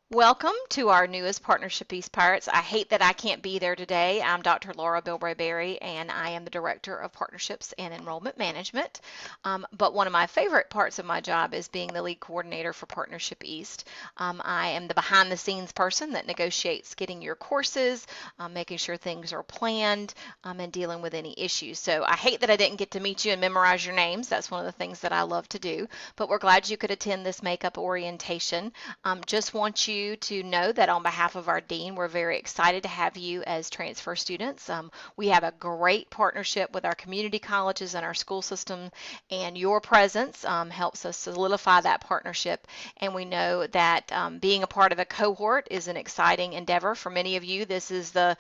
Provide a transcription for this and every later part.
Welcome to our newest Partnership East Pirates. I hate that I can't be there today. I'm Dr. Laura Bilbro-Berry, and I am the Director of Partnerships and Enrollment Management. But one of my favorite parts of my job is being the lead coordinator for Partnership East. I am the behind-the-scenes person that negotiates getting your courses, making sure things are planned, and dealing with any issues. So I hate that I didn't get to meet you and memorize your names. That's one of the things that I love to do. But we're glad you could attend this makeup orientation. Just want you to know that on behalf of our dean, we're very excited to have you as transfer students. We have a great partnership with our community colleges and our school system, and your presence helps us solidify that partnership. And we know that being a part of a cohort is an exciting endeavor for many of you. This is the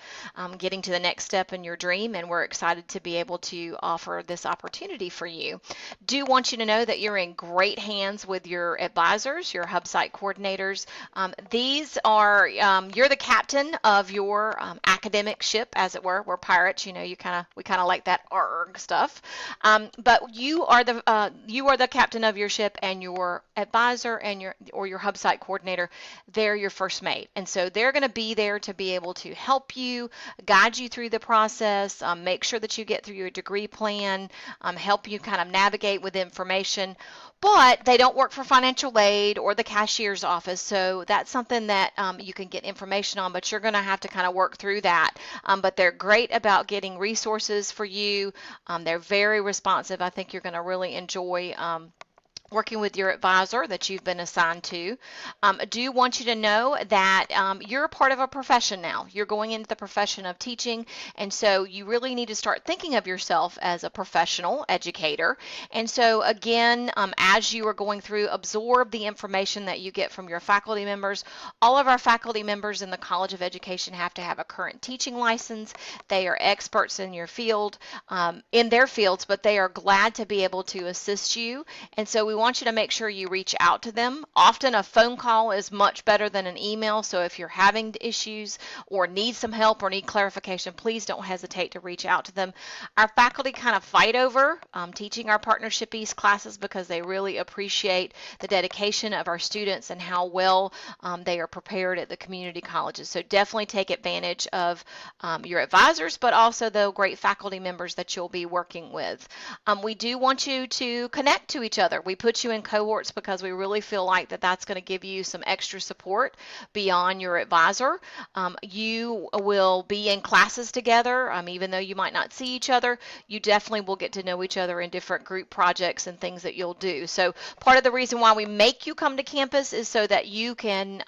getting to the next step in your dream, and we're excited to be able to offer this opportunity for you. Do want you to know that you're in great hands with your advisors, your hub site coordinators. These are you're the captain of your academic ship, as it were. We're pirates, you know. We kind of like that arg stuff. But you are the captain of your ship, and your advisor and your hub site coordinator, they're your first mate, and so they're going to be there to be able to help you, guide you through the process, make sure that you get through your degree plan, help you kind of navigate with information. But they don't work for financial aid or the cashier's office, so that's something that you can get information on, but you're going to have to kind of work through that. But they're great about getting resources for you. They're very responsive. I think you're going to really enjoy working with your advisor that you've been assigned to. I do want you to know that you're a part of a profession now. You're going into the profession of teaching, and so you really need to start thinking of yourself as a professional educator. And so again, as you are going through, absorb the information that you get from your faculty members. All of our faculty members in the College of Education have to have a current teaching license. They are experts in your field, in their fields, but they are glad to be able to assist you. And so we want you to make sure you reach out to them. Often a phone call is much better than an email, so if you're having issues or need some help or need clarification, please don't hesitate to reach out to them. Our faculty kind of fight over teaching our Partnership East classes because they really appreciate the dedication of our students and how well they are prepared at the community colleges. So definitely take advantage of your advisors, but also the great faculty members that you'll be working with. We do want you to connect to each other. We put you in cohorts because we really feel like that's going to give you some extra support beyond your advisor. You will be in classes together, even though you might not see each other. You definitely will get to know each other in different group projects and things that you'll do. So part of the reason why we make you come to campus is so that you can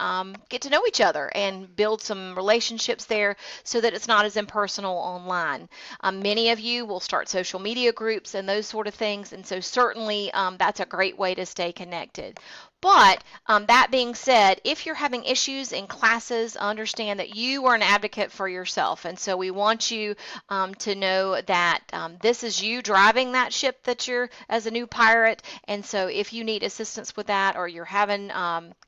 get to know each other and build some relationships there so that it's not as impersonal online. Many of you will start social media groups and those sort of things, and so certainly that's a great way to stay connected. But that being said, if you're having issues in classes, understand that you are an advocate for yourself. And so we want you to know that this is you driving that ship that you're as a new pirate. And so if you need assistance with that or you're having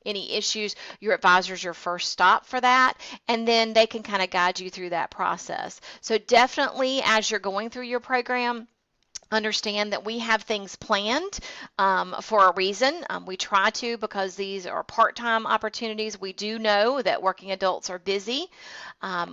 any issues, your advisor is your first stop for that. And then they can kind of guide you through that process. So definitely as you're going through your program, understand that we have things planned for a reason. We try to because these are part-time opportunities. We do know that working adults are busy.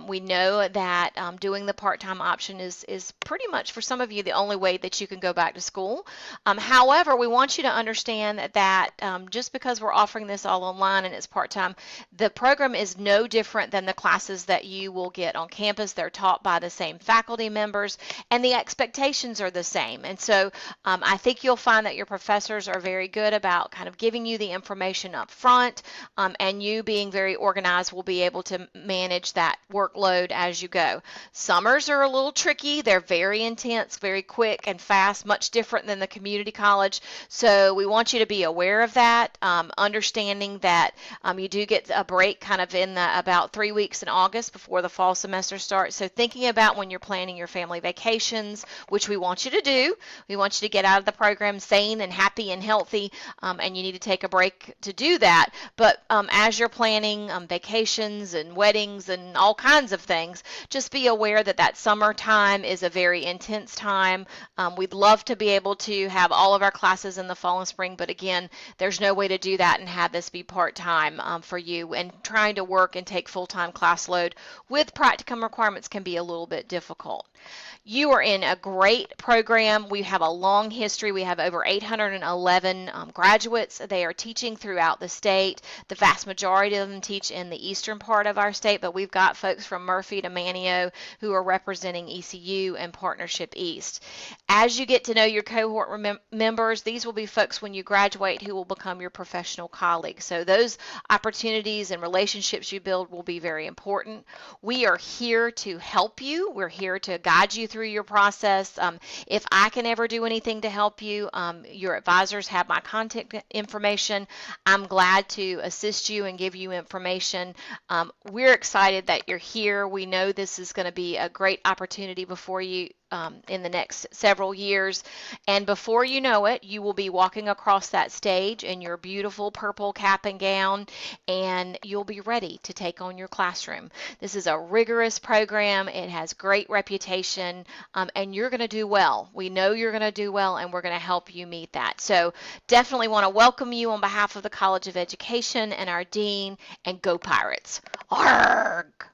We know that doing the part-time option is pretty much for some of you the only way that you can go back to school. However, we want you to understand that just because we're offering this all online and it's part-time, the program is no different than the classes that you will get on campus. They're taught by the same faculty members, and the expectations are the same. And so I think you'll find that your professors are very good about kind of giving you the information up front, and you being very organized will be able to manage that workload as you go. Summers are a little tricky. They're very intense, very quick and fast, much different than the community college. So we want you to be aware of that, understanding that you do get a break kind of in about 3 weeks in August before the fall semester starts. So thinking about when you're planning your family vacations, which we want you to do, do. We want you to get out of the program sane and happy and healthy, and you need to take a break to do that. But as you're planning vacations and weddings and all kinds of things, just be aware that that summertime is a very intense time. We'd love to be able to have all of our classes in the fall and spring, but again, there's no way to do that and have this be part-time for you. And trying to work and take full-time class load with practicum requirements can be a little bit difficult. You are in a great program. We have a long history. We have over 811 graduates. They are teaching throughout the state. The vast majority of them teach in the eastern part of our state, but we've got folks from Murphy to Manteo who are representing ECU and Partnership East. As you get to know your cohort members, these will be folks when you graduate who will become your professional colleagues. So those opportunities and relationships you build will be very important. We are here to help you. We're here to guide you through your process. If I can ever do anything to help you, your advisors have my contact information. I'm glad to assist you and give you information. We're excited that you're here. We know this is going to be a great opportunity before you in the next several years, and before you know it, you will be walking across that stage in your beautiful purple cap and gown, and you'll be ready to take on your classroom. This is a rigorous program. It has great reputation, and you're going to do well. We know you're going to do well, and we're going to help you meet that. So definitely want to welcome you on behalf of the College of Education and our dean, and go Pirates. Arrgh!